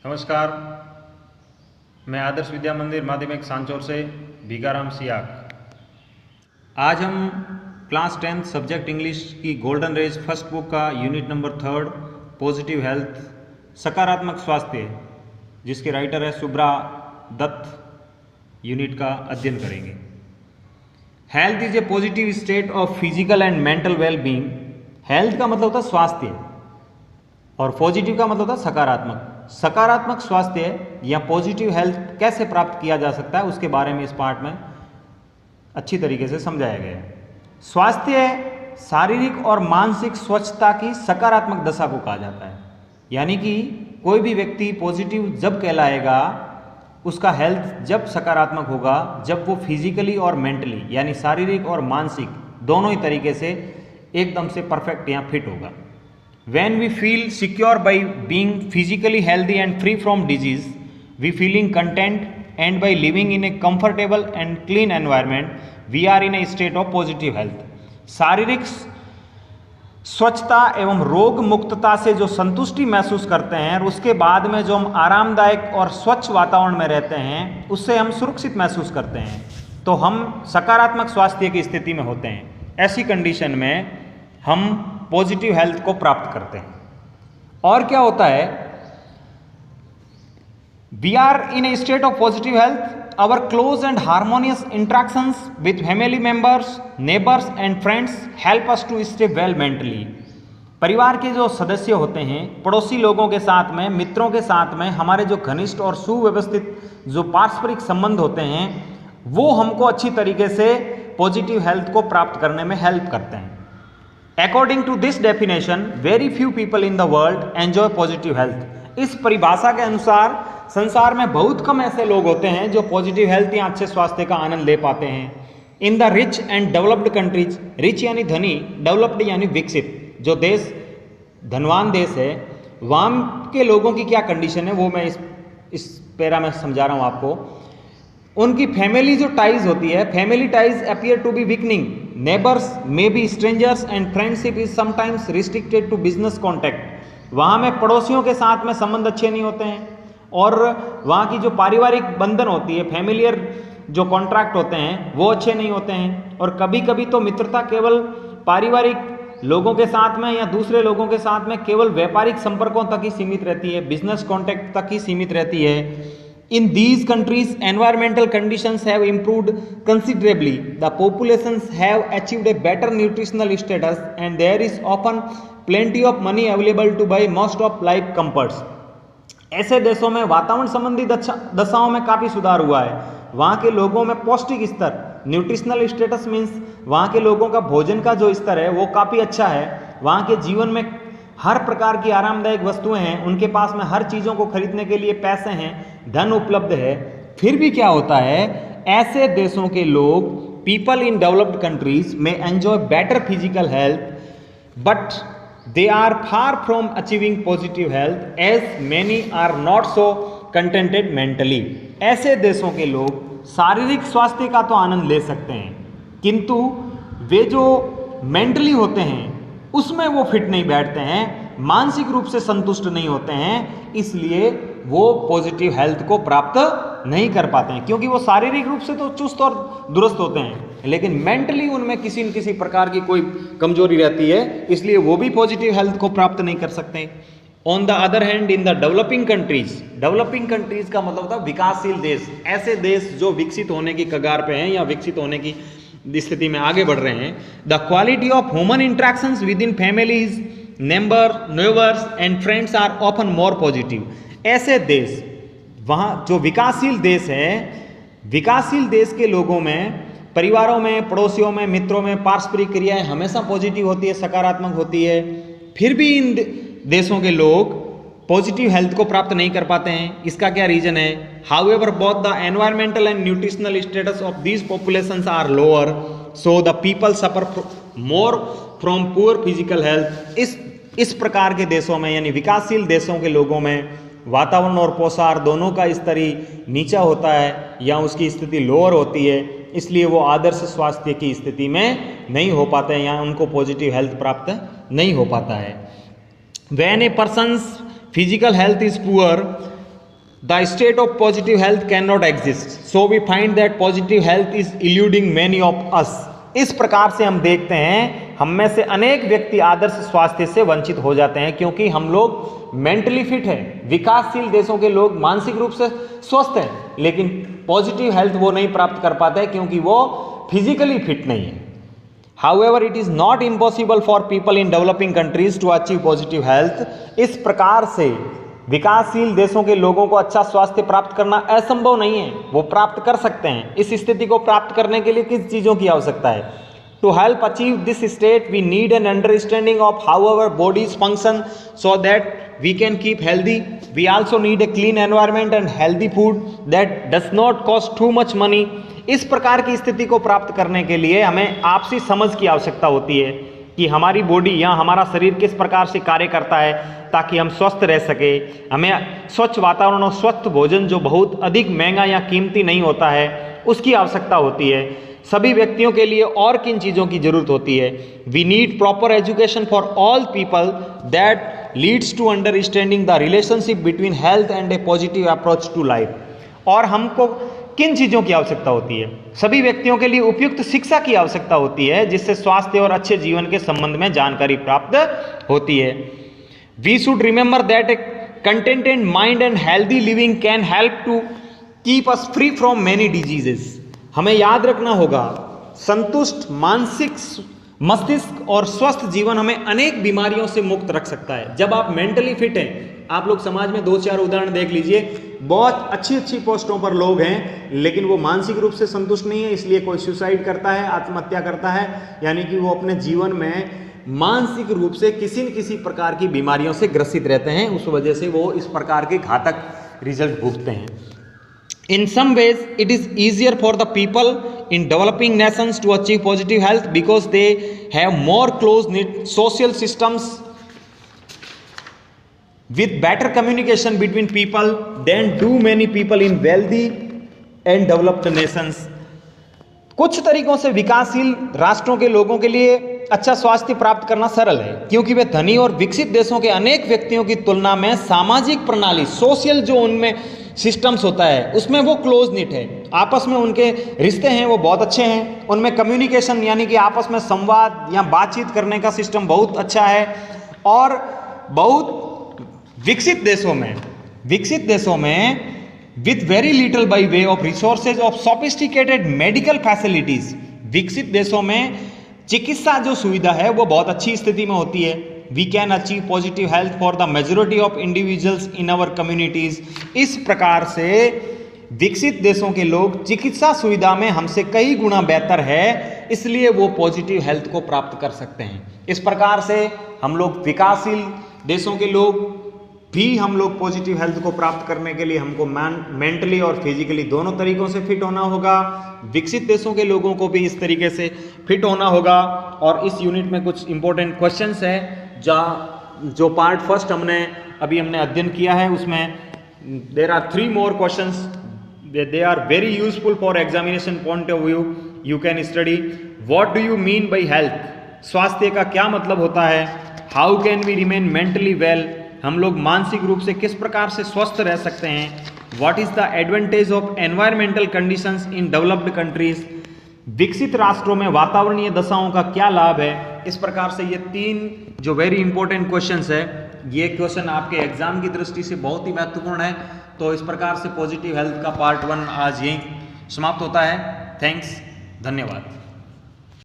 नमस्कार, मैं आदर्श विद्या मंदिर माध्यमिक सांचौर से भीखाराम सियाक। आज हम क्लास 10 सब्जेक्ट इंग्लिश की गोल्डन रेज फर्स्ट बुक का यूनिट नंबर 3 पॉजिटिव हेल्थ सकारात्मक स्वास्थ्य जिसके राइटर है सुब्रा दत्त यूनिट का अध्ययन करेंगे। Health is a positive state of physical and mental well being. Health का मतलब होता है स्वास्थ्य और पॉजिटिव का मतलब होता है सकारात्मक। सकारात्मक स्वास्थ्य या पॉजिटिव हेल्थ कैसे प्राप्त किया जा सकता है उसके बारे में इस पार्ट में अच्छी तरीके से समझाया गया है। स्वास्थ्य शारीरिक और मानसिक स्वच्छता की सकारात्मक दशा को कहा जाता है, यानी कि कोई भी व्यक्ति पॉजिटिव जब कहलाएगा, उसका हेल्थ जब सकारात्मक होगा जब वो फिजिकली और मेंटली यानी शारीरिक और मानसिक दोनों ही तरीके से एकदम से परफेक्ट या फिट होगा। When we feel secure by being physically healthy and free from disease, we feeling content, and by living in a comfortable and clean environment, we are in a state of positive health. शारीरिक स्वच्छता एवं रोग मुक्तता से जो संतुष्टि महसूस करते हैं और उसके बाद में जो हम आरामदायक और स्वच्छ वातावरण में रहते हैं उससे हम सुरक्षित महसूस करते हैं, तो हम सकारात्मक स्वास्थ्य की स्थिति में होते हैं। ऐसी कंडीशन में हम पॉजिटिव हेल्थ को प्राप्त करते हैं। और क्या होता है, we are in a state of positive health, our close and harmonious interactions with family members, neighbours and friends help us to stay well mentally. परिवार के जो सदस्य होते हैं, पड़ोसी लोगों के साथ में, मित्रों के साथ में हमारे जो घनिष्ठ और सुव्यवस्थित जो पारस्परिक संबंध होते हैं वो हमको अच्छी तरीके से पॉजिटिव हेल्थ को प्राप्त करने में हेल्प करते हैं। According to this definition, very few people in the world enjoy positive health. इस परिभाषा के अनुसार संसार में बहुत कम ऐसे लोग होते हैं जो पॉजिटिव हेल्थ या अच्छे स्वास्थ्य का आनंद ले पाते हैं। In the rich and developed countries, rich यानी धनी, डेवलप्ड यानी विकसित, जो देश धनवान देश है वहाँ के लोगों की क्या कंडीशन है वो मैं इस पैरा में समझा रहा हूँ आपको। उनकी फैमिली जो टाइज होती है, family ties appear to be weakening, neighbours may be strangers and friendship is sometimes restricted to business contact. वहाँ में पड़ोसियों के साथ में संबंध अच्छे नहीं होते हैं और वहाँ की जो पारिवारिक बंधन होती है, फैमिलियर जो कॉन्ट्रैक्ट होते हैं वो अच्छे नहीं होते हैं। और कभी कभी तो मित्रता केवल पारिवारिक लोगों के साथ में या दूसरे लोगों के साथ में केवल व्यापारिक संपर्कों तक ही सीमित रहती है, बिजनेस कॉन्टैक्ट तक ही सीमित रहती है। In these countries, environmental conditions have improved considerably. The populations have achieved a better nutritional status, and there is often plenty of money available to buy most of life comforts. ऐसे देशों में वातावरण संबंधी दशाओं में काफ़ी सुधार हुआ है। वहाँ के लोगों में पौष्टिक स्तर, न्यूट्रिशनल स्टेटस मीन्स वहाँ के लोगों का भोजन का जो स्तर है वो काफ़ी अच्छा है। वहाँ के जीवन में हर प्रकार की आरामदायक वस्तुएं हैं, उनके पास में हर चीज़ों को खरीदने के लिए पैसे हैं, धन उपलब्ध है। फिर भी क्या होता है, ऐसे देशों के लोग, पीपल इन डेवलप्ड कंट्रीज में enjoy better physical health but they are far from achieving positive health as many are not so contented mentally. ऐसे देशों के लोग शारीरिक स्वास्थ्य का तो आनंद ले सकते हैं किंतु वे जो मेंटली होते हैं उसमें वो फिट नहीं बैठते हैं, मानसिक रूप से संतुष्ट नहीं होते हैं, इसलिए वो पॉजिटिव हेल्थ को प्राप्त नहीं कर पाते हैं। क्योंकि वो शारीरिक रूप से तो चुस्त और दुरुस्त होते हैं लेकिन मेंटली उनमें किसी न किसी प्रकार की कोई कमजोरी रहती है, इसलिए वो भी पॉजिटिव हेल्थ को प्राप्त नहीं कर सकते। On the other hand, in the developing countries का मतलब होता है विकासशील देश, ऐसे देश जो विकसित होने की कगार पे हैं या विकसित होने की स्थिति में आगे बढ़ रहे हैं। The quality of human interactions within families, neighbours and friends are often more positive. ऐसे देश, वहाँ जो विकासशील देश है, विकासशील देश के लोगों में, परिवारों में, पड़ोसियों में, मित्रों में पारस्परिक क्रियाएं हमेशा पॉजिटिव होती है, सकारात्मक होती है। फिर भी इन देशों के लोग पॉजिटिव हेल्थ को प्राप्त नहीं कर पाते हैं। इसका क्या रीजन है? However both the environmental and nutritional status of these populations are lower, so the people suffer more from poor physical health. इस प्रकार के देशों में यानी विकासशील देशों के लोगों में वातावरण और पोषार दोनों का स्तर ही नीचा होता है या उसकी स्थिति लोअर होती है, इसलिए वो आदर्श स्वास्थ्य की स्थिति में नहीं हो पाते हैं या उनको पॉजिटिव हेल्थ प्राप्त नहीं हो पाता है। When a person's physical health is poor, The state of positive health cannot exist. So we find that positive health is eluding many of us. इस प्रकार से हम देखते हैं हम में से अनेक व्यक्ति आदर्श स्वास्थ्य से वंचित हो जाते हैं क्योंकि हम लोग मेंटली फिट हैं। विकासशील देशों के लोग मानसिक रूप से स्वस्थ हैं, लेकिन पॉजिटिव हेल्थ वो नहीं प्राप्त कर पाते हैं क्योंकि वो फिजिकली फिट नहीं है। However, it is not impossible for people in developing countries to achieve positive health. इस प्रकार से विकासशील देशों के लोगों को अच्छा स्वास्थ्य प्राप्त करना असंभव नहीं है, वो प्राप्त कर सकते हैं। इस स्थिति को प्राप्त करने के लिए किस चीज़ों की आवश्यकता है? To help achieve this state, we need an understanding of how our bodies function so that we can keep healthy. We also need a clean environment and healthy food that does not cost too much money. इस प्रकार की स्थिति को प्राप्त करने के लिए हमें आपसी समझ की आवश्यकता होती है कि हमारी बॉडी या हमारा शरीर किस प्रकार से कार्य करता है ताकि हम स्वस्थ रह सके। हमें स्वच्छ वातावरण और स्वस्थ भोजन जो बहुत अधिक महंगा या कीमती नहीं होता है उसकी आवश्यकता होती है। सभी व्यक्तियों के लिए और किन चीज़ों की जरूरत होती है? We need proper education for all people that leads to understanding the relationship between health and a positive approach to life. और हमको किन चीज़ों की आवश्यकता होती है? सभी व्यक्तियों के लिए उपयुक्त शिक्षा की आवश्यकता होती है जिससे स्वास्थ्य और अच्छे जीवन के संबंध में जानकारी प्राप्त होती है। We should remember that a contented mind and healthy living can help to keep us free from many diseases. हमें याद रखना होगा संतुष्ट मानसिक मस्तिष्क और स्वस्थ जीवन हमें अनेक बीमारियों से मुक्त रख सकता है। जब आप मेंटली फिट हैं, आप लोग समाज में 2-4 उदाहरण देख लीजिए, बहुत अच्छी पोस्टों पर लोग हैं लेकिन वो मानसिक रूप से संतुष्ट नहीं है, इसलिए कोई सुसाइड करता है, आत्महत्या करता है, यानी कि वो अपने जीवन में मानसिक रूप से किसी न किसी प्रकार की बीमारियों से ग्रसित रहते हैं। उस वजह से वो इस प्रकार के घातक रिजल्ट भुगतते हैं। In some ways, it is easier for the people in developing nations to achieve positive health because they have more close-knit social systems with better communication between people than do many people in wealthy and developed nations. कुछ तरीकों से विकासशील राष्ट्रों के लोगों के लिए अच्छा स्वास्थ्य प्राप्त करना सरल है क्योंकि वे धनी और विकसित देशों के अनेक व्यक्तियों की तुलना में सामाजिक प्रणाली सोशल जो उनमें सिस्टम्स होता है उसमें वो क्लोज निट है। आपस में उनके रिश्ते हैं वो बहुत अच्छे हैं, उनमें कम्युनिकेशन यानी कि आपस में संवाद या बातचीत करने का सिस्टम बहुत अच्छा है। और बहुत विकसित देशों में with very little by way of resources of sophisticated medical facilities, विकसित देशों में चिकित्सा जो सुविधा है वो बहुत अच्छी स्थिति में होती है। We can achieve positive health for the majority of individuals in our communities. इस प्रकार से विकसित देशों के लोग चिकित्सा सुविधा में हमसे कई गुना बेहतर है, इसलिए वो पॉजिटिव हेल्थ को प्राप्त कर सकते हैं। इस प्रकार से हम लोग विकासशील देशों के लोग भी हम लोग पॉजिटिव हेल्थ को प्राप्त करने के लिए हमको मेंटली और फिजिकली दोनों तरीकों से फिट होना होगा। विकसित देशों के लोगों को भी इस तरीके से फिट होना होगा। और इस यूनिट में कुछ इंपॉर्टेंट क्वेश्चंस है जो पार्ट फर्स्ट हमने अध्ययन किया है, उसमें there are 3 more questions. They are very useful for examination point of view. You can study. What do you mean by health? स्वास्थ्य का क्या मतलब होता है? How can we remain mentally well? हम लोग मानसिक रूप से किस प्रकार से स्वस्थ रह सकते हैं? What is the advantage of environmental conditions in developed countries? विकसित राष्ट्रों में वातावरणीय दशाओं का क्या लाभ है? इस प्रकार से ये 3 जो वेरी इंपॉर्टेंट क्वेश्चंस है, ये क्वेश्चन आपके एग्जाम की दृष्टि से बहुत ही महत्वपूर्ण है। तो इस प्रकार से पॉजिटिव हेल्थ का पार्ट 1 आज यहीं समाप्त होता है। थैंक्स, धन्यवाद।